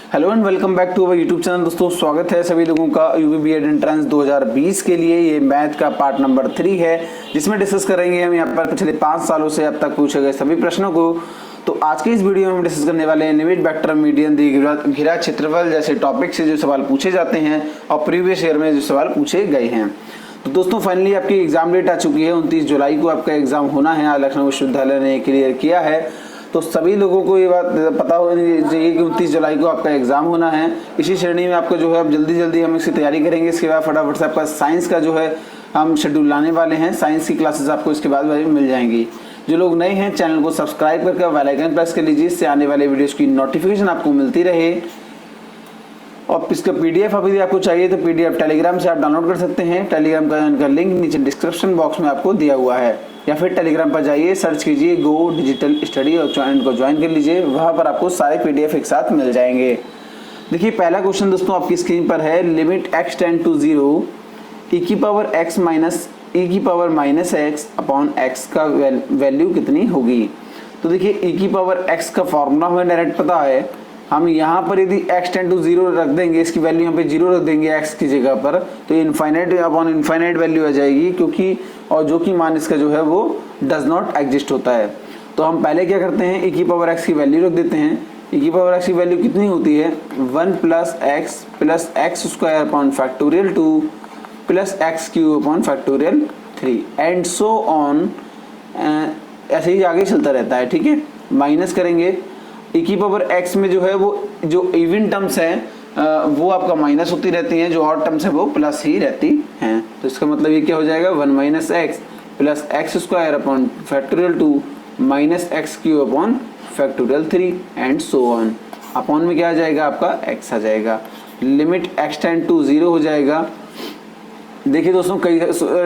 Hello and welcome back to our YouTube channel. दोस्तों स्वागत है सभी लोगों का यूपी बीएड एंट्रेंस 2020 के लिए। ये मैथ का पार्ट नंबर 3 है जिसमें डिस्कस करेंगे हम यहाँ पर पिछले 5 सालों से अब तक पूछे गए सभी प्रश्नों को। तो आज के इस वीडियो में हम डिस्कस करने वाले हैं लिमिट, वेक्टर, मीडियन, घिरा, क्षेत्रफल जैसे टॉपिक से जो सवाल पूछे जाते हैं और प्रीवियस ईयर में जो सवाल पूछे गए हैं। तो दोस्तों फाइनली आपकी एग्जाम डेट आ चुकी है। 29 जुलाई को आपका एग्जाम होना है। लखनऊ विश्वविद्यालय ने क्लियर किया है, तो सभी लोगों को ये बात पता होनी चाहिए कि 29 जुलाई को आपका एग्जाम होना है। इसी श्रेणी में आपको जो है अब जल्दी हम इसकी तैयारी करेंगे। इसके बाद फटाफट से आपका साइंस का जो है हम शेड्यूल लाने वाले हैं। साइंस की क्लासेस आपको इसके बाद मिल जाएंगी। जो लोग नए हैं चैनल को सब्सक्राइब करके बेल आइकन प्रेस कर लीजिए, इससे आने वाले वीडियोस की नोटिफिकेशन आपको मिलती रहे। और इसका पीडीएफ अभी आपको चाहिए तो पीडीएफ टेलीग्राम से आप डाउनलोड कर सकते हैं। टेलीग्राम का लिंक नीचे डिस्क्रिप्शन बॉक्स में आपको दिया हुआ है, या फिर टेलीग्राम पर जाइए, सर्च कीजिए गो डिजिटल स्टडी और चैनल को ज्वाइन कर लीजिए। वहां पर आपको सारे पीडीएफ एक साथ मिल जाएंगे। देखिए पहला क्वेश्चन दोस्तों आपकी स्क्रीन पर है। Limit x tend to 0 e की पावर x माइनस e की power minus x upon x का वैल्यू कितनी होगी। तो देखिए e की पावर x का फॉर्मूला हमें डायरेक्ट पता है। हम यहाँ पर यदि x टेंड टू 0 रख देंगे, इसकी वैल्यू यहाँ पे 0 रख देंगे x की जगह पर, तो इनफाइनाइट अपॉन इनफाइनाइट वैल्यू आ जाएगी, क्योंकि और जो कि मान इसका जो है वो डज नॉट एग्जिस्ट होता है। तो हम पहले क्या करते हैं, e की पावर x की वैल्यू रख देते हैं। e की पावर x की वैल्यू कितनी होती है, 1 plus x square upon factorial 2 plus x cube upon factorial 3 and so on. ऐसे ही आगे चलता रहता है, ठीक है। माइनस करेंगे, e की पावर x में जो है वो जो इवन टर्म्स हैं वो आपका माइनस होती रहती हैं, जो ऑड टर्म्स है वो प्लस ही रहती हैं। तो इसका मतलब ये क्या हो जाएगा, 1 minus x plus x square upon factorial 2 minus x cube upon factorial 3 and so on. Upon में क्या आ जाएगा, आपका x आ जाएगा। लिमिट x टेंड टू 0 हो जाएगा। देखिए दोस्तों कई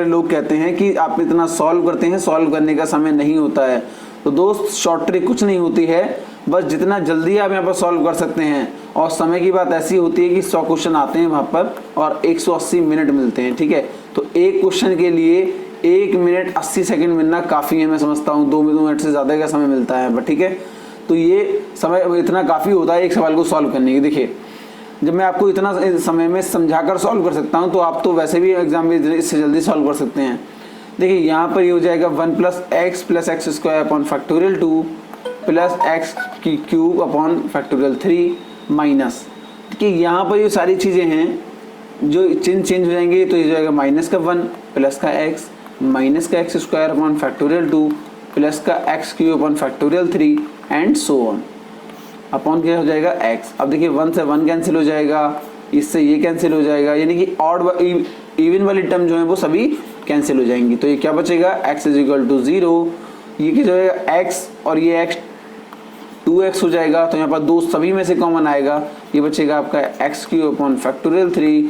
लोग कहते हैं कि आप इतना सॉल्व करते हैं, सॉल्व करने का समय नहीं होता है। तो दोस्त शॉर्ट ट्रिक कुछ नहीं होती है, बस जितना जल्दी आप यहाँ पर सॉल्व कर सकते हैं। और समय की बात ऐसी होती है कि 100 क्वेश्चन आते हैं वहाँ पर और 180 मिनट मिलते हैं, ठीक है। तो एक क्वेश्चन के लिए 1 मिनट 80 सेकंड मिलना काफ़ी है, मैं समझता हूँ। 2 मिनट से ज़्यादा का समय मिलता है, बट ठीक है। तो ये समय इतना काफ़ी होता है एक सवाल को सॉल्व करने की। देखिए जब मैं आपको इतना समय में समझाकर सॉल्व कर सकता हूँ, तो आप तो वैसे भी एग्जाम में इससे जल्दी सॉल्व कर सकते हैं। देखिए यहाँ पर ये हो जाएगा 1 plus x square upon factorial 2 plus x की क्यूब अपॉन फैक्टोरियल 3 माइनस। देखिए यहाँ पर ये सारी चीज़ें हैं जो चेंज हो जाएंगे। तो ये जाएगा माइनस का 1 प्लस का एक्स माइनस का x square upon factorial 2 plus का x cube upon factorial 3 and so on. Upon क्या हो जाएगा x। अब देखिए 1 से 1 कैंसिल हो जाएगा, इससे ये कैंसिल हो जाएगा, यानी कि ऑड इवन वाली टर्म जो है वो सभी कैंसिल हो जाएंगी। तो ये क्या बचेगा, x इज इक्वल टू 0। ये क्या जाएगा x और ये x 2x हो जाएगा। तो यहाँ पर दो सभी में से कॉमन आएगा, ये बचेगा आपका x cube upon factorial 3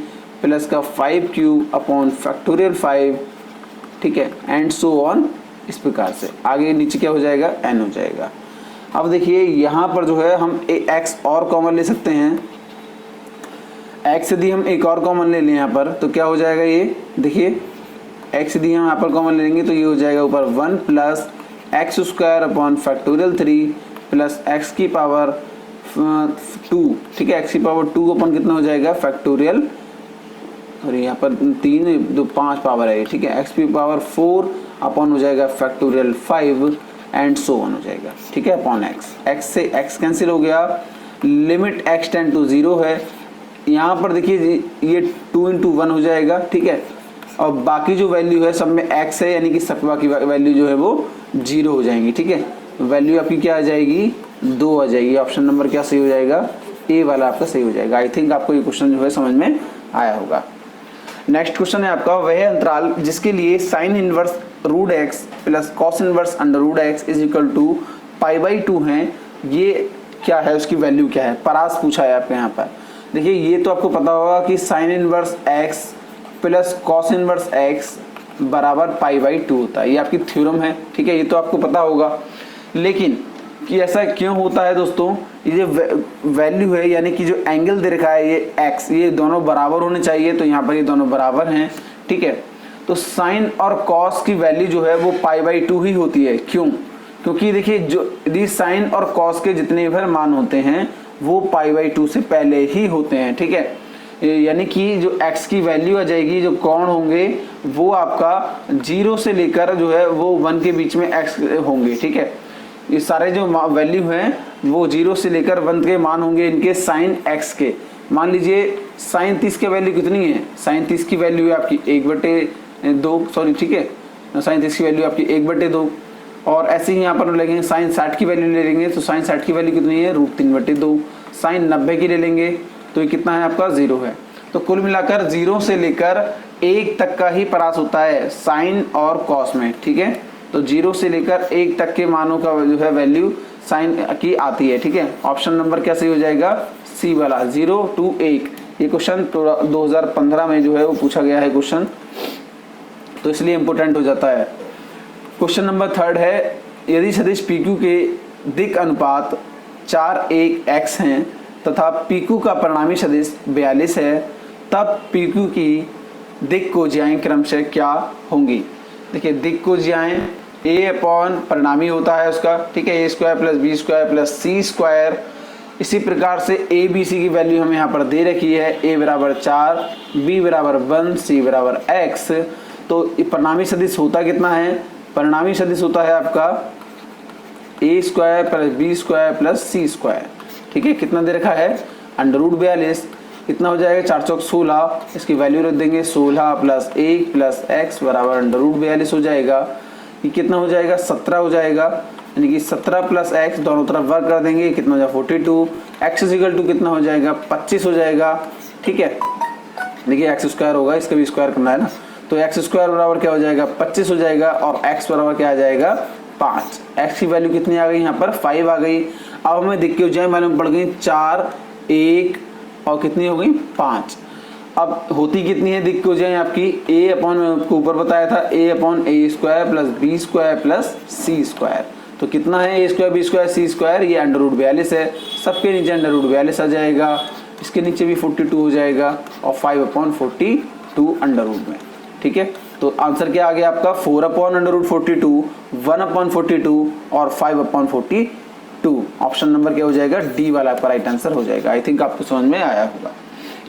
plus का 5 क्यूब अपॉन फैक्टोरियल 5, ठीक है, एंड सो ऑन। इस प्रकार से आगे नीचे क्या हो जाएगा, n हो जाएगा। अब देखिए यहाँ पर जो है हम x और कॉमन ले सकते हैं। x यदि हम एक और कॉमन ले लें यहाँ पर, तो क्या हो जाएगा, ये देखिए x यदि हम यहाँ पर कॉमन ले लेंगे तो ये हो जाएगा ऊपर 1 plus x square upon factorial 3 plus x की पावर 2, ठीक है। एक्स की पावर 2 अपॉन कितना हो जाएगा, फैक्टोरियल, और यहाँ पर 3 2 5 पावर है, ठीक है। एक्स की पावर 4 अपॉन हो जाएगा फैक्टोरियल 5 एंड सो ऑन हो जाएगा, ठीक है, अपॉन x से x कैंसिल हो गया। लिमिट x टेंड टू 0 है। यहाँ पर देखिए ये 2 इंटू 1 हो जाएगा, ठीक है। और बाकी जो वैल्यू है सब में x है, यानी कि सकवा की वैल्यू जो है वो 0 हो जाएंगी, ठीक है। वैल्यू आपकी क्या आ जाएगी, 2 आ जाएगी। ऑप्शन नंबर क्या सही हो जाएगा, ए वाला आपका सही हो जाएगा। आई थिंक आपको ये क्वेश्चन जो है समझ में आया होगा। नेक्स्ट क्वेश्चन है आपका, वह अंतराल जिसके लिए sine inverse root x plus cos inverse under root x is equal to π/2 है, ये क्या है, उसकी वैल्यू क्या है। परास पूछा है आपके यहाँ पर। देखिए ये तो आपको पता होगा कि sine inverse x plus cos inverse x बराबर π/2 होता है। ये आपकी थ्योरम है, ठीक है, ये तो आपको पता होगा। लेकिन कि ऐसा क्यों होता है दोस्तों, ये जो वैल्यू है यानी कि जो एंगल दे रखा है ये x, ये दोनों बराबर होने चाहिए। तो यहाँ पर ये दोनों बराबर हैं, ठीक है। तो साइन और कॉस की वैल्यू जो है वो π/2 ही होती है। क्यों, क्योंकि देखिए जो यदि साइन और कॉस के जितने भी मान होते हैं वो π/2 से पहले ही होते हैं, ठीक है। यानी कि जो x की वैल्यू आ जाएगी, जो कोण होंगे वो आपका 0 से लेकर जो है वो 1 के बीच में x होंगे, ठीक है। ये सारे जो वैल्यू हैं वो 0 से लेकर 1 के मान होंगे इनके साइन x के। मान लीजिए साइन 30 की वैल्यू कितनी है, साइन 30 की वैल्यू है आपकी 1/2, सॉरी ठीक है, साइन 30 की वैल्यू आपकी 1/2। और ऐसे ही यहाँ पर लेंगे साइन 60 की वैल्यू ले लेंगे तो साइन 60 की वैल्यू कितनी है, √3/2। साइन 90 की ले लेंगे तो ये कितना है आपका 0 है। तो कुल मिलाकर 0 से लेकर 1 तक का ही परास होता है साइन और कॉस में, ठीक है। तो 0 से लेकर 1 तक के मानों का जो है वैल्यू साइन की आती है, ठीक है। ऑप्शन नंबर क्या सही हो जाएगा, सी वाला 0 to 1। ये क्वेश्चन 2015 में जो है वो पूछा गया है क्वेश्चन, तो इसलिए इंपोर्टेंट हो जाता है। क्वेश्चन नंबर 3 है, यदि सदिश PQ के दिक् अनुपात 4:1x हैं तथा PQ का परिणामी सदिश 42 है, तब PQ की दिक् कोज्याएं क्रमशः क्या होंगी। देखिए दिक् कोज्याएं a/, परिणामी होता है उसका, ठीक है, a² + b² + c²। इसी प्रकार से a b c की वैल्यू हमें यहाँ पर दे रखी है, a = 4, b = 1, c = x। तो परिणामी सदिश होता कितना है, परिणामी सदिश होता है आपका a² + b² + c², ठीक है। कितना दे रखा है, √42। कितना हो जाएगा, 4 चौक 16, इसकी वैल्यू रख देंगे 16 + 1 + x = √42 हो जाएगा। ये कितना हो जाएगा, 17 हो जाएगा, यानी कि 17 + x दोनों तरफ वर्क कर देंगे, कितना हो जाएगा 42। x = कितना हो जाएगा, 25 हो जाएगा, ठीक है। देखिए x² होगा, इसका भी स्क्वायर करना है ना, तो x² बराबर क्या हो जाएगा, 25 हो जाएगा, और x बराबर क्या आ जाएगा, 5। x की वैल्यू कितनी आ गई, यहाँ पर 5 आ गई। अब हमें दिक् कोज्याएं मालूम पड़ गई 4, 1 और कितनी हो गई 5। अब होती कितनी है दिक् कोज्याएं आपकी, आपको ऊपर बताया था a/a² + b² + c²। तो कितना है, a² b² c², ये √42 है, सबके नीचे √42 आ जाएगा, इसके नीचे भी 42 हो जाएगा, और 5/42 अंडर रूट में, ठीक है। तो आंसर क्या आ गया आपका, 4/√42, 1/42 और 5/42। ऑप्शन नंबर क्या हो जाएगा, डी वाला आपका राइट आंसर हो जाएगा। आई थिंक आपको समझ में आया होगा।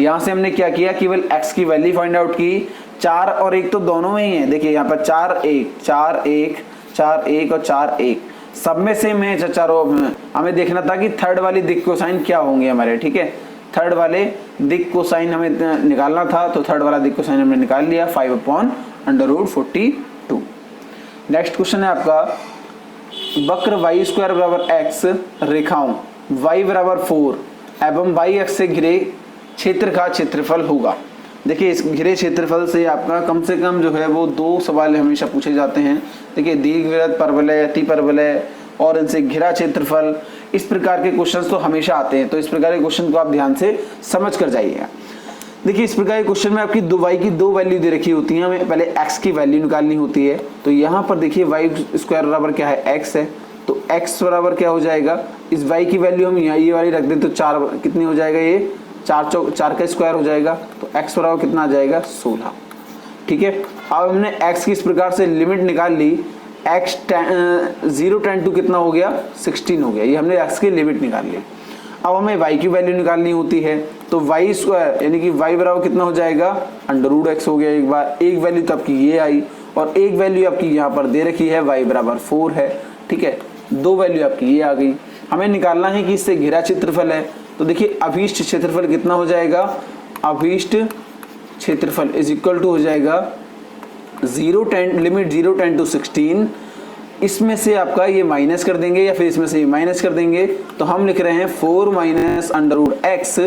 यहाँ से हमने क्या किया, केवल x की वैल्यू फाइंड आउट की। 4 और 1 तो दोनों में ही है, देखिए यहाँ पर 4 1 4 1 4 1 और 4 1 सब में सेम है चारों। हमें देखना था कि थर्ड वाली दिक् कोसाइन क्या होंगे हमारे, ठीक है। थर्ड वाले दिक् कोसाइन हमें निकालना था, तो थर्ड वाला दिक् कोसाइन हमने निकाल लिया, 5/√42। नेक्स्ट क्वेश्चन है आपका, वक्र y² = x रेखाओं y = 4 एवं y अक्ष से घिरे क्षेत्र का क्षेत्रफल होगा। देखिए इस घिरे क्षेत्रफल से आपका कम से कम जो है वो 2 सवाल हमेशा पूछे जाते हैं। देखिए दीर्घवृत्त, परवलय, अति परवलय और इनसे घिरा क्षेत्रफल, इस प्रकार के क्वेश्चंस तो हमेशा आते हैं। तो इस प्रकार के क्वेश्चन को आप ध्यान से समझ कर जाइएगा। देखिए इस प्रकार के क्वेश्चन में आपकी y की 2 वैल्यू दे रखी होती हैं, हमें पहले x की वैल्यू निकालनी होती है। तो यहाँ पर देखिए y² बराबर क्या है, x है, तो x बराबर क्या हो जाएगा, इस y की वैल्यू हम यहाँ ये वाली रख दें तो 4 कितनी हो जाएगा, ये 4 का स्क्वायर हो जाएगा, तो x बराबर कितना आ जाएगा, 16, ठीक है। अब हमने x की इस प्रकार से लिमिट निकाल ली, x 0 टेंड टू कितना हो गया, 16 हो गया, ये हमने x की लिमिट निकाल ली। अब हमें y की वैल्यू निकालनी होती है, तो y² यानी कि y बराबर कितना हो जाएगा, √x हो गया। एक बार एक वैल्यू तो आपकी ये आई, और एक वैल्यू आपकी यहाँ पर दे रखी है y = 4 है, ठीक है। 2 वैल्यू आपकी ये आ गई। हमें निकालना है कि इससे घिरा क्षेत्रफल है, तो देखिए अभीष्ट क्षेत्रफल कितना हो जाएगा, अभीष्ट क्षेत्रफल = हो जाएगा 0 टेंड टू 16। इसमें से आपका ये माइनस कर देंगे या फिर इसमें से ये माइनस कर देंगे, तो हम लिख रहे हैं 4 - √x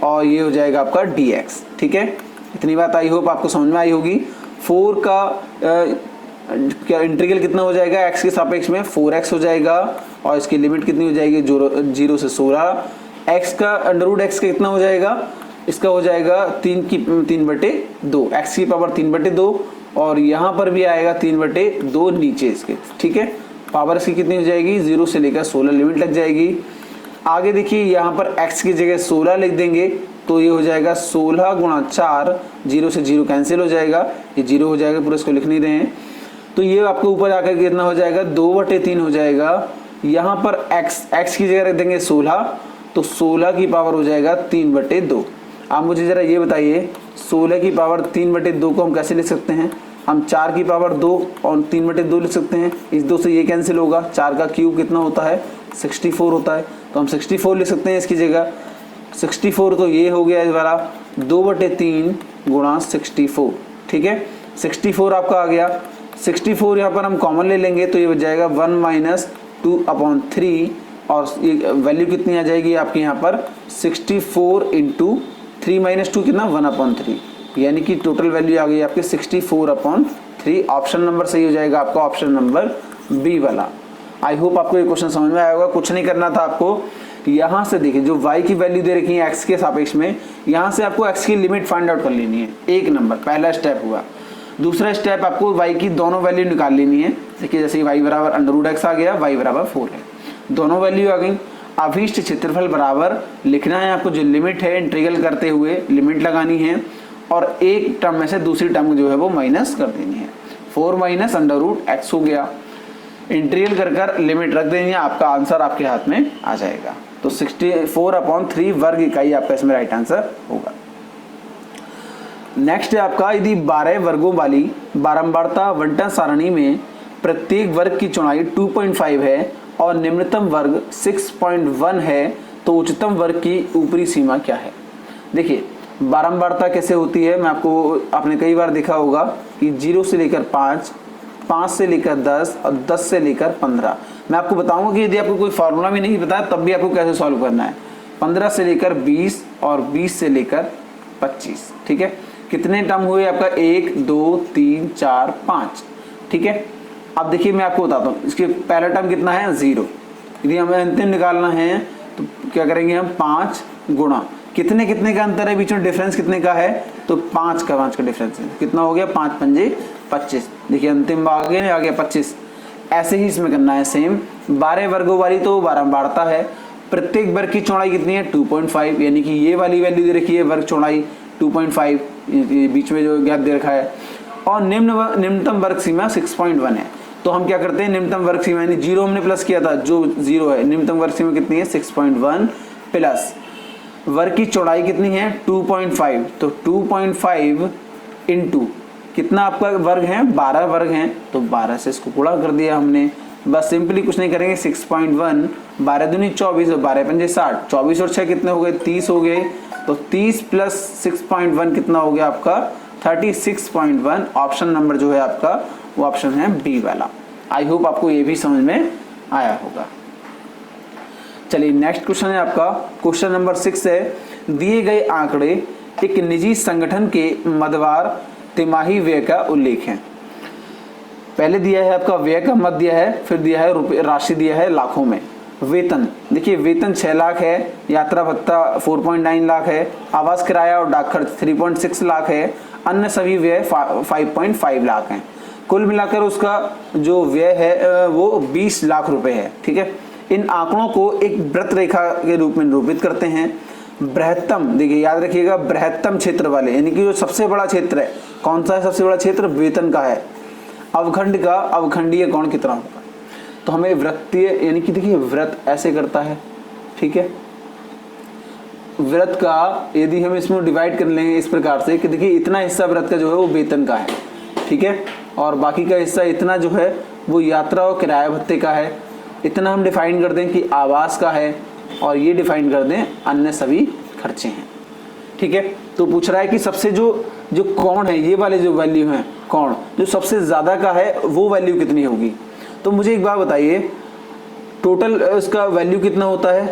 और ये हो जाएगा आपका dx, ठीक है। इतनी बात आई होप आपको समझ में आई होगी। 4 का क्या इंटीग्रल कितना हो जाएगा, x के सापेक्ष में 4x हो जाएगा, और इसकी लिमिट कितनी हो जाएगी, 0 से 16। x का √x का कितना हो जाएगा, इसका हो जाएगा 3/2, x की पावर 3/2, और यहाँ पर भी आएगा 3/2 नीचे इसके, ठीक है। पावर इसकी कितनी हो जाएगी, 0 से लेकर 16 लिमिट लग जाएगी। आगे देखिए यहाँ पर x की जगह 16 लिख देंगे, तो ये हो जाएगा 16 × 4, 0 से 0 कैंसिल हो जाएगा, ये 0 हो जाएगा, पूरा इसको लिख नहीं रहे हैं। तो ये आपको ऊपर आकर कितना हो जाएगा, 2/3 हो जाएगा। यहाँ पर x की जगह रख देंगे 16, तो 16 की पावर हो जाएगा 3/2। आप मुझे ज़रा ये बताइए 16 की पावर 3/2 को हम कैसे लिख सकते हैं? हम 4 की पावर 2 और 3/2 लिख सकते हैं। इस 2 से ये कैंसिल होगा, 4 का क्यूब कितना होता है? 64 होता है, तो हम 64 लिख सकते हैं इसकी जगह। 64 तो ये हो गया इस वाला 2/3 गुणा 64, ठीक है। 64 आपका आ गया। 64 यहाँ पर हम कॉमन ले लेंगे तो ये बच जाएगा 1 - 2/3 और ये वैल्यू कितनी आ जाएगी आपकी यहाँ पर 64 × 3 - 2 कितना 1/3, यानी कि टोटल वैल्यू आ गई आपके 64/3। ऑप्शन नंबर सही हो जाएगा आपका, ऑप्शन नंबर बी वाला। आई होप आपको ये क्वेश्चन समझ में आया होगा। कुछ नहीं करना था आपको, यहाँ से देखिए जो y की वैल्यू दे रखी है x के सापेक्ष में, यहाँ से आपको x की लिमिट फाइंड आउट कर लेनी है। एक नंबर पहला स्टेप हुआ। दूसरा स्टेप आपको y की दोनों वैल्यू निकाल लेनी है। देखिए जैसे y बराबर √x आ गया, y बराबर 4 है, दोनों वैल्यू आ गई। अभीष्ट क्षेत्रफल बराबर लिखना है आपको, जो लिमिट है इंटीग्रल करते हुए लिमिट लगानी है और एक टर्म में से दूसरी टर्म जो है वो माइनस कर देनी है। 4 - √x हो गया, इंटीग्रल कर कर लिमिट रख देनी है, आपका आंसर आपके हाथ में आ जाएगा। तो 64/3 वर्ग इकाई आपका इसमें राइट आंसर होगा। नेक्स्ट है आपका, यदि 12 वर्गों वाली बारंबारता आवंटन सारणी में प्रत्येक वर्ग की चौड़ाई 2.5 है और निम्नतम वर्ग 6.1 है तो उच्चतम वर्ग की ऊपरी सीमा क्या है? देखिए बारंबारता कैसे होती है, मैं आपने कई बार देखा होगा कि 0 से लेकर 5, 5 से लेकर 10 और 10 से लेकर 15। मैं आपको बताऊंगा कि यदि आपको कोई फार्मूला भी नहीं पता तब भी आपको कैसे सॉल्व करना है। 15 से लेकर 20 और 20 से लेकर 25, ठीक है। कितने टर्म हुए आपका? 1 2 3 4 5, ठीक है। अब देखिए मैं आपको बताता हूँ, इसके पहला टर्म कितना है? 0। यदि हमें अंतिम निकालना है तो क्या करेंगे हम? 5 गुणा कितने कितने का अंतर है बीच में, डिफरेंस कितने का है? तो 5 का डिफरेंस है। कितना हो गया? 5 × 5 = 25। देखिए अंतिम आ गया 25। ऐसे ही इसमें करना है सेम। 12 वर्गों वाली तो बारंबारता है, प्रत्येक वर्ग की चौड़ाई कितनी है? 2.5, यानी कि ये वाली वैल्यू दे रखी है वर्ग चौड़ाई 2.5, बीच में जो गैप दे रखा है। और निम्नतम वर्ग सीमा 6.1 है। तो हम क्या करते हैं, निम्नतम वर्ग सीमा यानी 0 हमने प्लस किया था, जो 0 है, निम्नतम वर्ग सीमा कितनी है? 6.1 प्लस वर्ग की चौड़ाई कितनी है? 2.5, तो 2.5 इंटू कितना आपका वर्ग है? 12 वर्ग हैं, तो 12 से इसको गुणा कर दिया हमने। बस सिंपली कुछ नहीं करेंगे, 6.1 12 दूनी 24 और 12 पंजे 60, 24 और 6 कितने हो गए? 30 हो गए। तो 30 + 6.1 कितना हो गया आपका? 36.1। ऑप्शन नंबर जो है आपका वो ऑप्शन है बी वाला। आई होप आपको ये भी समझ में आया होगा। चलिए नेक्स्ट क्वेश्चन है आपका, क्वेश्चन नंबर 6 है, दिए गए आंकड़े एक निजी संगठन के मदवार तिमाही व्यय का उल्लेख है। पहले दिया है आपका व्यय का मत दिया है, फिर दिया है रुपये, राशि दिया है लाखों में। वेतन देखिए, वेतन 6 लाख है, यात्रा भत्ता 4.9 लाख है, आवास किराया और डाक खर्च 3.6 लाख है, अन्य सभी व्यय 5.5 लाख हैं। कुल मिलाकर उसका जो व्यय है वो 20 लाख रुपए है, ठीक है। इन आंकड़ों को एक वृत्त रेखा के रूप में निरूपित करते हैं। बृहत्तम, देखिए याद रखिएगा, बृहत्तम क्षेत्र वाले यानी कि जो सबसे बड़ा क्षेत्र है, कौन सा है सबसे बड़ा क्षेत्र? वेतन का है। अवखंड का अवखंडीय कोण कितना होगा? तो हमें वृत्तीय यानी कि देखिए वृत्त ऐसे करता है, ठीक है। वृत्त का यदि हम इसमें डिवाइड कर लेंगे इस प्रकार से कि देखिए इतना हिस्सा वृत्त का जो है वो वेतन का है, ठीक है, और बाकी का हिस्सा इतना जो है वो यात्रा और किराया भत्ते का है। इतना हम डिफाइन कर दें कि आवास का है और ये डिफाइन कर दें अन्य सभी खर्चे हैं, ठीक है। तो पूछ रहा है कि सबसे जो कोण है, ये वाले जो वैल्यू हैं कोण, जो सबसे ज़्यादा का है वो वैल्यू कितनी होगी? तो मुझे एक बात बताइए, टोटल उसका वैल्यू कितना होता है?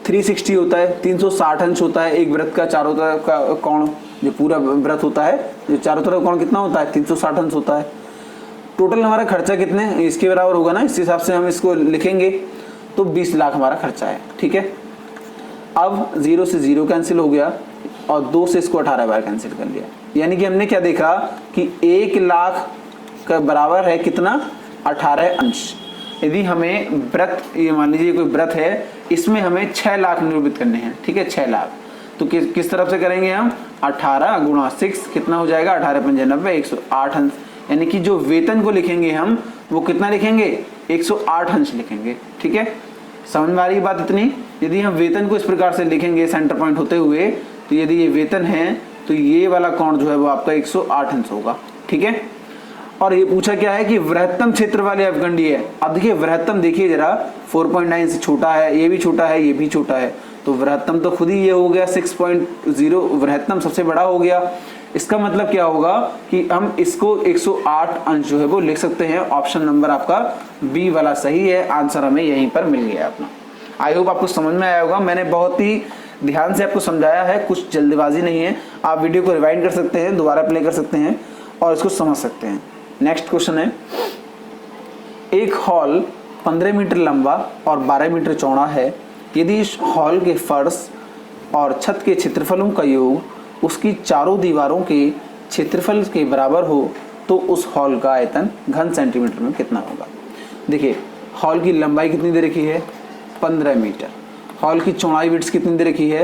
360 होता है, 360 अंश होता है एक वृत्त का, चारों तरफ का कोण, जो पूरा वृत्त होता है जो चारों तरफ कोण कितना होता है? 360 अंश होता है। टोटल हमारा खर्चा कितने इसके बराबर होगा ना, इस हिसाब से हम इसको लिखेंगे। तो 20 लाख हमारा खर्चा है, ठीक है। अब 0 से 0 कैंसिल हो गया और 2 से इसको 18 बार कैंसिल कर लिया, यानी कि हमने क्या देखा कि 1 लाख का बराबर है कितना? 18 अंश। यदि हमें व्रत, ये मान लीजिए कोई व्रत है, इसमें हमें 6 लाख निरूपित करने हैं, ठीक है, 6 लाख। तो किस तरफ से करेंगे हम? 18 × 6 कितना हो जाएगा? 18 × 5 = 90, 108 अंश। यानी कि जो वेतन को लिखेंगे हम वो कितना लिखेंगे? 108 अंश लिखेंगे, ठीक है। समझ में आ रही है बात इतनी। यदि हम वेतन को इस प्रकार से लिखेंगे सेंटर पॉइंट होते हुए, तो यदि ये वेतन है तो ये वाला कोण जो है वो आपका 108 अंश होगा, ठीक है। और ये पूछा क्या है कि वृहत्तम क्षेत्र वाले अवगंडीय है। अब देखिए वृहत्तम, देखिए जरा 4.9 से छोटा है, ये भी छोटा है, ये भी छोटा है, तो वृहत्तम तो खुद ही ये हो गया 6.0, वृहत्तम सबसे बड़ा हो गया। इसका मतलब क्या होगा कि हम इसको 108 अंश जो है वो लिख सकते हैं। ऑप्शन नंबर आपका बी वाला सही है, आंसर हमें यहीं पर मिल गया अपना। आई होप आपको समझ में आया होगा। मैंने बहुत ही ध्यान से आपको समझाया है, कुछ जल्दबाजी नहीं है। आप वीडियो को रिवाइंड कर सकते हैं, दोबारा प्ले कर सकते हैं और इसको समझ सकते हैं। नेक्स्ट क्वेश्चन है, एक हॉल 15 मीटर लंबा और 12 मीटर चौड़ा है। यदि इस हॉल के फर्श और छत के क्षेत्रफलों का योग उसकी चारों दीवारों के क्षेत्रफल के बराबर हो तो उस हॉल का आयतन घन सेंटीमीटर में कितना होगा। देखिए हॉल की लंबाई कितनी दे रखी है, 15 मीटर। हॉल की चौड़ाई विड्थ कितनी दे रखी है,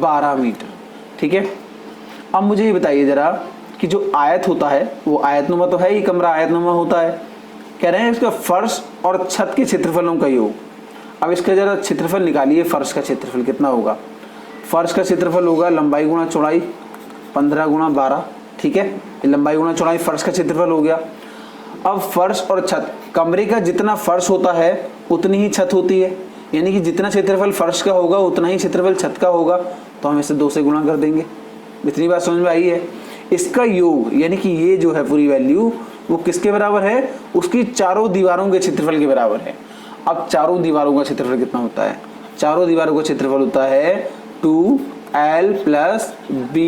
12 मीटर, ठीक है। अब मुझे ये बताइए जरा कि जो आयत होता है वो आयतनुमा तो है ही, कमरा आयतनुमा होता है। कह रहे हैं इसका फर्श और छत के क्षेत्रफलों का योग। अब इसका जरा क्षेत्रफल निकालिए, फर्श का क्षेत्रफल कितना होगा। फर्श का क्षेत्रफल होगा लंबाई गुणा चौड़ाई, 15 गुणा 12, ठीक है। लंबाई गुणा चौड़ाई फर्श का क्षेत्रफल हो गया। अब फर्श और छत, कमरे का जितना फर्श होता है उतनी ही छत होती है, यानी कि जितना क्षेत्रफल फर्श का होगा उतना ही क्षेत्रफल छत का होगा, तो हम इसे 2 से गुणा कर देंगे। इतनी बात समझ में आई है। इसका योग यानी कि ये जो है पूरी वैल्यू वो किसके बराबर है, उसकी चारों दीवारों के क्षेत्रफल के बराबर है। अब चारों दीवारों का क्षेत्रफल कितना होता है, चारों दीवारों का क्षेत्रफल होता है 2L + B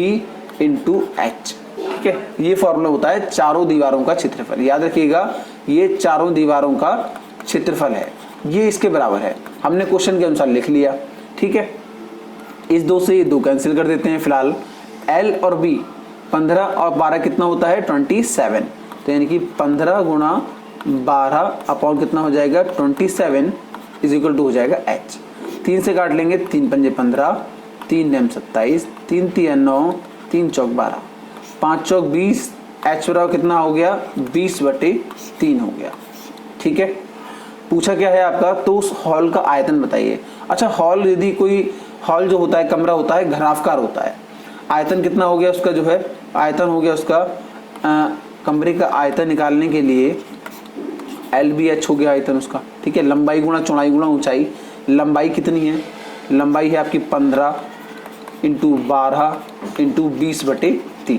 × H, ठीक है। ये फॉर्मूला होता है चारों दीवारों का क्षेत्रफल, याद रखिएगा ये चारों दीवारों का क्षेत्रफल है, ये इसके बराबर है। हमने क्वेश्चन के अनुसार लिख लिया, ठीक है। इस 2 से ये 2 कैंसिल कर देते हैं फिलहाल। L और B 15 और 12 कितना होता है, 27, तो यानी कि 15 गुणा 12 अपॉन कितना हो जाएगा 27 = हो जाएगा H। 3 से काट लेंगे, 3 पंजे 15, 3 9 27, 3 3 9, 3 चौक 12, 5 चौक 20, H बराबर कितना हो गया 20/3 हो गया, ठीक है। पूछा क्या है आपका, तो उस हॉल का आयतन बताइए। अच्छा हॉल, यदि कोई हॉल जो होता है कमरा होता है घनाफकार होता है, आयतन कितना हो गया उसका, जो है आयतन हो गया उसका कमरे का आयतन निकालने के लिए LBH हो गया आयतन उसका, ठीक है। लंबाई गुणा चौड़ाई गुणा ऊंचाई, लंबाई कितनी है, लंबाई है आपकी 15 × 12 × 20/3।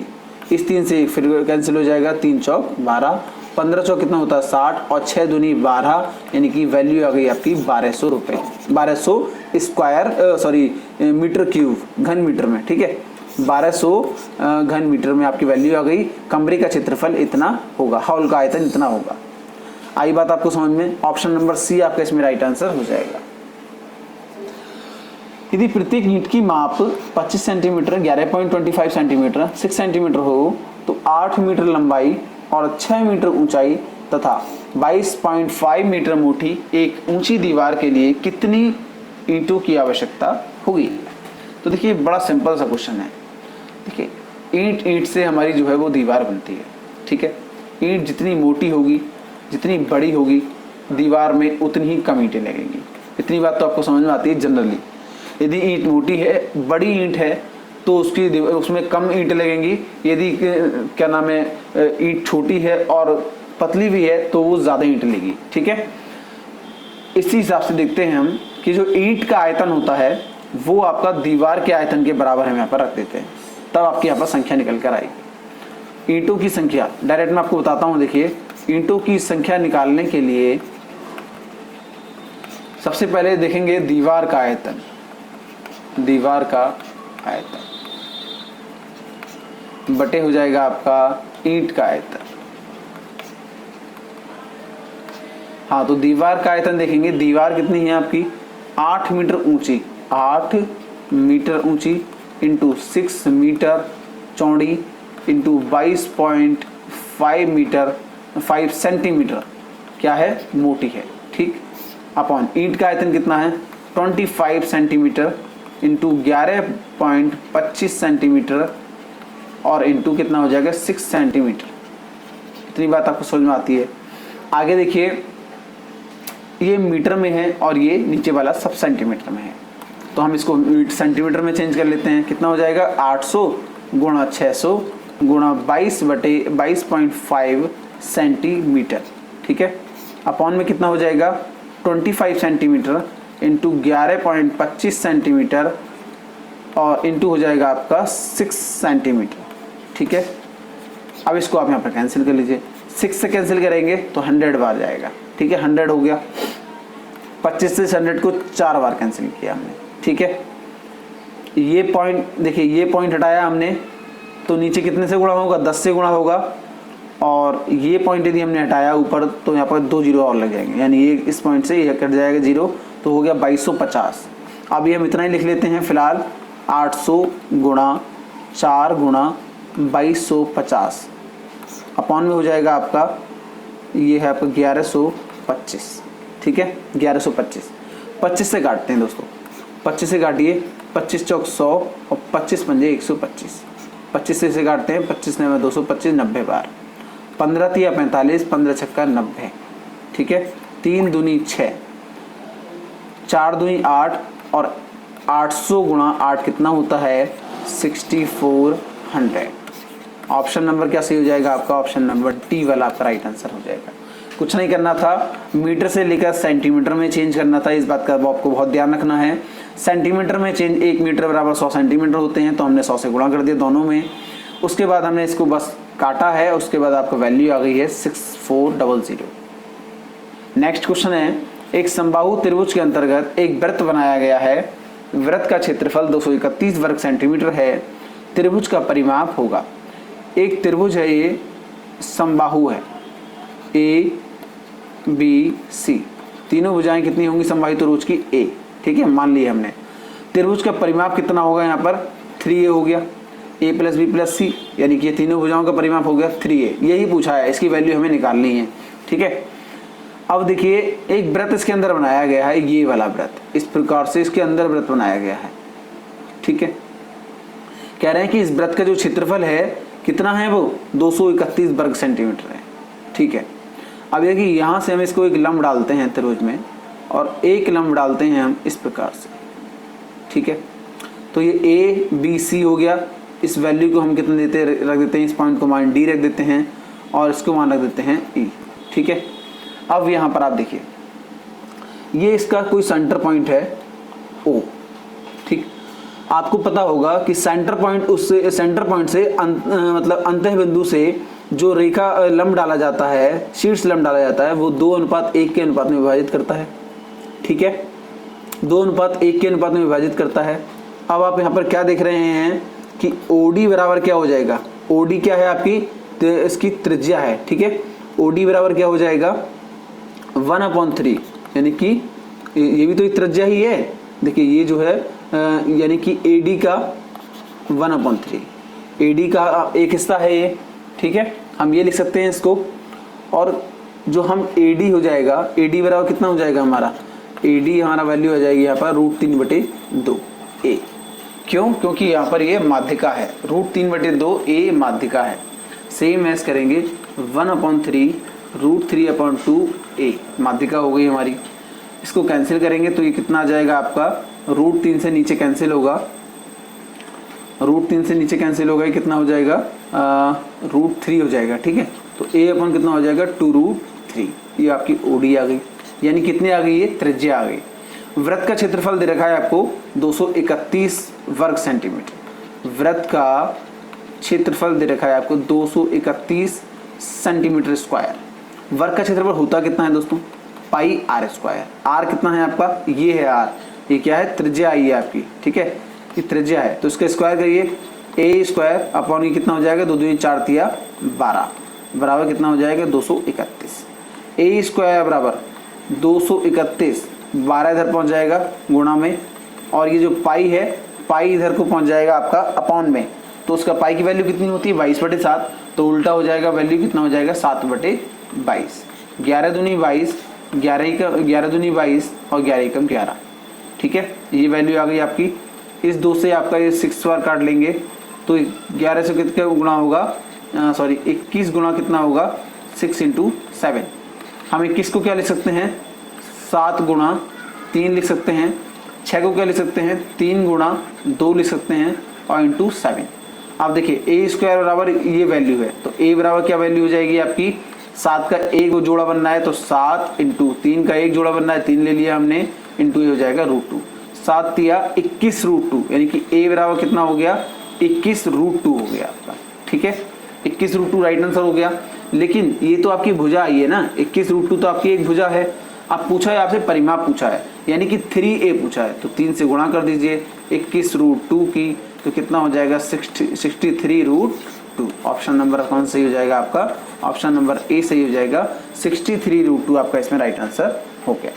इस 3 से फिर कैंसिल हो जाएगा, 3 चौक 12, 15 चौक कितना होता है 60 और 6 दूनी 12, यानी कि वैल्यू आ गई आपकी 1200 रुपये, 1200 स्क्वायर सॉरी मीटर क्यूब घन मीटर में, ठीक है। 1200 घन मीटर में आपकी वैल्यू आ गई। कमरे का क्षेत्रफल इतना होगा, हॉल का आयतन इतना होगा। आई बात आपको समझ में। ऑप्शन नंबर सी आपका इसमें राइट आंसर हो जाएगा। यदि प्रत्येक ईंट की माप 25 सेंटीमीटर, 11.25 सेंटीमीटर, 6 सेंटीमीटर हो तो 8 मीटर लंबाई और 6 मीटर ऊंचाई तथा 22.5 मीटर मोटी एक ऊंची दीवार के लिए कितनी ईंटों की आवश्यकता होगी। तो देखिए बड़ा सिंपल सा क्वेश्चन है। देखिए ईंट से हमारी जो है वो दीवार बनती है, ठीक है। ईंट जितनी मोटी होगी, जितनी बड़ी होगी, दीवार में उतनी ही कम ईंटें लगेंगी। इतनी बात तो आपको समझ में आती है जनरली। यदि ईंट मोटी है, बड़ी ईंट है, तो उसमें कम ईंट लगेंगी। यदि क्या नाम है ईंट छोटी है और पतली भी है तो वो ज़्यादा ईंट लेगी, ठीक है। इसी हिसाब से देखते हैं हम कि जो ईंट का आयतन होता है वो आपका दीवार के आयतन के बराबर हम यहाँ पर रख देते हैं, तब आपकी यहाँ पर संख्या निकल कर आएगी। ईंटों की संख्या डायरेक्ट मैं आपको बताता हूँ। देखिए ईंटों की संख्या निकालने के लिए सबसे पहले देखेंगे दीवार का आयतन। दीवार का आयतन बटे हो जाएगा आपका ईंट का आयतन। हाँ तो दीवार का आयतन देखेंगे, दीवार कितनी है आपकी 8 मीटर ऊंची, 8 मीटर ऊंची इंटू 6 मीटर चौड़ी इंटू 22.5 मीटर 5 सेंटीमीटर क्या है मोटी है, ठीक। अपॉन ईंट का आयतन कितना है 25 सेंटीमीटर इंटू 11.25 सेंटीमीटर और इंटू कितना हो जाएगा 6 सेंटीमीटर। इतनी बात आपको समझ में आती है। आगे देखिए ये मीटर में है और ये नीचे वाला सब सेंटीमीटर में है, तो हम इसको सेंटीमीटर में चेंज कर लेते हैं। कितना हो जाएगा 800 गुणा 600 गुणा 22.5 सेंटीमीटर, ठीक है। अपॉन में कितना हो जाएगा 25 सेंटीमीटर इंटू 11.25 सेंटीमीटर और इंटू हो जाएगा आपका 6 सेंटीमीटर, ठीक है। अब इसको आप यहाँ पर कैंसिल कर लीजिए, 6 से कैंसिल करेंगे तो 100 बार जाएगा, ठीक है। 100 हो गया, 25 से 100 को 4 बार कैंसिल किया हमने, ठीक है। ये पॉइंट देखिए, ये पॉइंट हटाया हमने तो नीचे कितने से गुणा होगा 10 से गुणा होगा, और ये पॉइंट यदि हमने हटाया ऊपर तो यहाँ पर 2 जीरो और लग जाएंगे, यानी ये इस पॉइंट से ये कट जाएगा 0, तो हो गया 2250। अब ये हम इतना ही लिख लेते हैं फिलहाल, 800 गुणा 4 गुणा 2250 अपॉन में हो जाएगा आपका, ये है आपका 1125, ठीक है। 1125 25 से काटते हैं दोस्तों, 25 से काटिए, 25 चौक 100 और 25 पंजे 125, 25 से काटते हैं, 25 ने 225, 90 बार, 15 तिया 45, 15 छक्का 90, ठीक है। 3 दूनी 6, 4 दूनी 8 और 800 गुणा 8 कितना होता है 6400। ऑप्शन नंबर क्या सही हो जाएगा आपका, ऑप्शन नंबर डी वाला आपका राइट आंसर हो जाएगा। कुछ नहीं करना था, मीटर से लेकर सेंटीमीटर में चेंज करना था, इस बात का आपको बहुत ध्यान रखना है। सेंटीमीटर में चेंज, 1 मीटर बराबर 100 सेंटीमीटर होते हैं, तो हमने 100 से गुणा कर दिया दोनों में। उसके बाद हमने इसको बस काटा है, उसके बाद आपका वैल्यू आ गई है 6400। नेक्स्ट क्वेश्चन है, एक समबाहु त्रिभुज के अंतर्गत एक वृत्त बनाया गया है, वृत्त का क्षेत्रफल 231 वर्ग सेंटीमीटर है, त्रिभुज का परिमाप होगा। एक त्रिभुज है, ये समबाहु है, ए बी सी, तीनों भुजाएं कितनी होंगी समबाहु त्रिभुज की ए, ठीक है, मान लिया हमने। त्रिभुज का परिमाप कितना होगा यहाँ पर 3a हो गया, a प्लस बी प्लस सी, यानी कि ये तीनों भुजाओं का परिमाप हो गया 3a, यही पूछा है, इसकी वैल्यू हमें निकालनी है, ठीक है। अब देखिए एक वृत्त इसके अंदर बनाया गया है, ये वाला वृत्त, इस प्रकार से इसके अंदर वृत्त बनाया गया है, ठीक है। कह रहे हैं कि इस वृत्त का जो क्षेत्रफल है कितना है, वो 231 वर्ग सेंटीमीटर है, ठीक है। अब देखिए यहाँ से हम इसको एक लंब डालते हैं त्रिभुज में, और एक लंब डालते हैं हम इस प्रकार से, ठीक है। तो ये ए बी सी हो गया, इस वैल्यू को हम कितने देते रख देते हैं, इस पॉइंट को मान डी रख देते हैं और इसको मान रख देते हैं ई, ठीक है। अब यहाँ पर आप देखिए, ये इसका कोई सेंटर पॉइंट है ओ, ठीक। आपको पता होगा कि सेंटर पॉइंट, उससे सेंटर पॉइंट से मतलब अंतः बिंदु से जो रेखा लंब डाला जाता है, शीर्ष लंब डाला जाता है, वो 2:1 के अनुपात में विभाजित करता है, ठीक है। 2:1 के अनुपात में विभाजित करता है। अब आप यहाँ पर क्या देख रहे हैं कि OD बराबर क्या हो जाएगा, OD क्या है आपकी, इसकी त्रिज्या है, ठीक है। OD बराबर क्या हो जाएगा 1/3, यानी कि ये भी तो एक त्रिज्या ही है, देखिए ये जो है यानी कि AD का 1/3, AD का एक हिस्सा है ये, ठीक है। हम ये लिख सकते हैं इसको, और जो हम AD हो जाएगा, AD बराबर कितना हो जाएगा हमारा, AD हमारा वैल्यू आ जाएगी यहाँ पर √3/2 A, क्यों, क्योंकि यहाँ पर ये माध्यिका है, √3/2 A माध्यिका है। सेम एस करेंगे 1/3 √3/2 A माध्यिका हो गई हमारी। इसको कैंसिल करेंगे तो ये कितना आ जाएगा आपका, √3 से नीचे कैंसिल होगा, √3 से नीचे कैंसिल होगा, ये कितना हो जाएगा √3 हो जाएगा, ठीक है। तो A अपन कितना हो जाएगा 2√3, ये आपकी OD आ गई, यानी कितनी आ गई, ये त्रिज्या आ गई। वृत्त का क्षेत्रफल दे रखा है आपको 231 वर्ग सेंटीमीटर, वृत्त का क्षेत्रफल दे रखा है आपको 231 सेंटीमीटर स्क्वायर। वर्ग का क्षेत्रफल होता कितना है दोस्तों, पाई r स्क्वायर। r कितना है आपका, ये है r, ये क्या है त्रिज्या आई है आपकी, ठीक है, ये त्रिज्या है, तो इसका स्क्वायर करिए, a स्क्वायर अपॉन ये कितना हो जाएगा 2 दूनी 4 तिया 12 बराबर कितना हो जाएगा 231। a स्क्वायर बराबर 231, 12 इधर पहुंच जाएगा गुणा में, और ये जो पाई है, पाई इधर को पहुंच जाएगा आपका अपॉन में, तो उसका पाई की वैल्यू कितनी होती है 22/7, तो उल्टा हो जाएगा, वैल्यू कितना हो जाएगा 7/22, 11 दूनी 22, 11 दूनी 22 और 11 एकम 11, ठीक है। ये वैल्यू आ गई आपकी। इस 2 से आपका ये 6 बार काट लेंगे तो 11 से कितना गुणा होगा, 21 गुणा कितना होगा 6 × 7। हम 21 को क्या लिख सकते हैं 7 गुणा 3 लिख सकते हैं, 6 को क्या लिख सकते हैं 3 गुणा 2 लिख सकते हैं और इंटू 7। अब देखिए ए स्क्वायर बराबर ये वैल्यू है, तो ए बराबर क्या वैल्यू हो जाएगी आपकी 7 का एक जोड़ा बनना है तो 7 इंटू 3 का एक जोड़ा बनना है 3 ले लिया हमने, इंटू ये हो जाएगा √2। 7 तिया 21 √2, यानी कि ए बराबर कितना हो गया 21 √2 हो गया आपका। ठीक है, 21 √2 राइट आंसर हो गया। लेकिन ये तो आपकी भुजा आई है ना, 21 √2 तो आपकी एक भुजा है। अब पूछा है आपसे परिमाप पूछा है, यानी कि 3a पूछा है, तो 3 से गुणा कर दीजिए 21 √2 की, तो कितना हो जाएगा 63 √2। ऑप्शन नंबर कौन सही हो जाएगा आपका, ऑप्शन नंबर ए सही हो जाएगा, 63 √2 आपका इसमें राइट आंसर हो गया।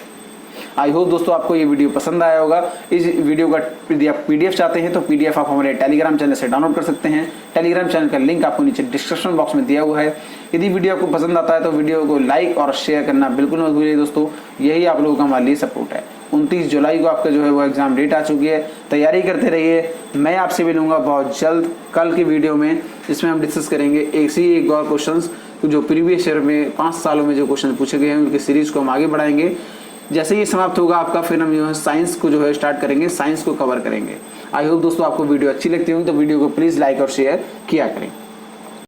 आई होप दोस्तों आपको ये वीडियो पसंद आया होगा। इस वीडियो का यदि आप पीडीएफ चाहते हैं तो पीडीएफ आप हमारे टेलीग्राम चैनल से डाउनलोड कर सकते हैं। टेलीग्राम चैनल का लिंक आपको नीचे डिस्क्रिप्शन बॉक्स में दिया हुआ है। यदि वीडियो आपको पसंद आता है तो वीडियो को लाइक और शेयर करना बिल्कुल मत भूलिए दोस्तों, यही आप लोगों का हमारे लिए सपोर्ट है। 29 जुलाई को आपका जो है वो एग्जाम डेट आ चुकी है, तैयारी करते रहिए। मैं आपसे मिलूंगा बहुत जल्द कल की वीडियो में, जिसमें हम डिस्कस करेंगे एक और क्वेश्चंस जो प्रीवियस ईयर में 5 सालों में जो क्वेश्चन पूछे गए हैं उनकी सीरीज को हम आगे बढ़ाएंगे। जैसे ही समाप्त होगा आपका, फिर हम जो है साइंस को जो है स्टार्ट करेंगे, साइंस को कवर करेंगे। आई होप दोस्तों आपको वीडियो अच्छी लगती होगी तो वीडियो को प्लीज़ लाइक और शेयर किया करें।